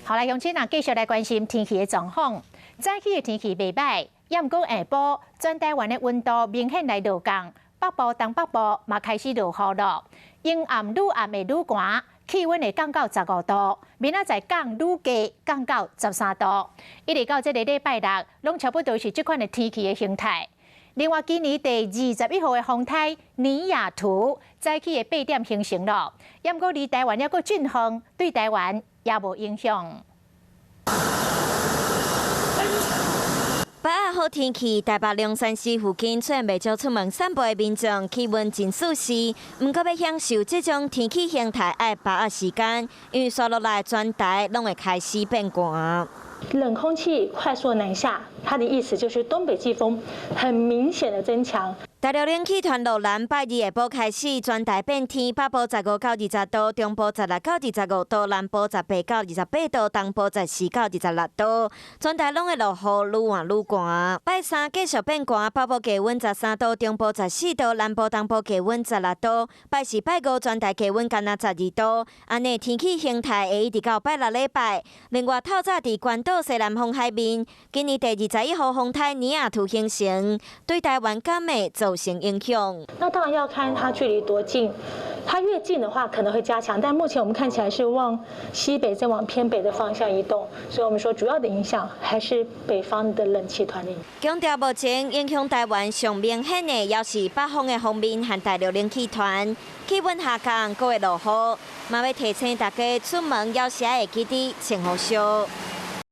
好来，乡亲啊，继续来关心天气的状况。早起的天气袂歹，阳光下晡，全台湾的温度明显来下降，北部、东北部嘛开始落雨了。阴暗愈暗会愈寒，气温会降到15度，明仔载降愈低，降到13度。一直到这个礼拜六，拢差不多是这款的天气的形态。另外，今年第21号的风台尼亚图早起的8点形成了，不过离台湾还阁近远，对台湾也无影响。8号好天气，台北龙山寺附近虽然未少出门散步的民众，气温真舒适，不过要享受这种天气形态，要把握时间，因为刷落来全台拢会开始变寒。冷空气快速南下，它的意思就是东北季风很明显的增强。大陆冷气团落南，拜二下晡开始，全台变天，北部15到20度，中部16到25度，南部18到28度，东部14到26度。全台拢会落雨，愈晚愈寒。拜三继续变寒，北部低温13度，中部14度，南部东部低温16度。拜四、拜五全台低温干那12度。安尼天气形态会一直到拜六礼拜。另外，透早伫关岛西南风海面，今年第21号风台尼亚图形成，对台湾敢会造成影响。那当然要看它距离多近，它越近的话可能会加强，但目前我们看起来是往西北再往偏北的方向移动，所以我们说主要的影响还是北方的冷气团里。强调目前影响台湾上明显的，也是北方的方面和大陆冷气团，气温下降，阁会落雨，嘛要提醒大家出门要时会记得穿好袖。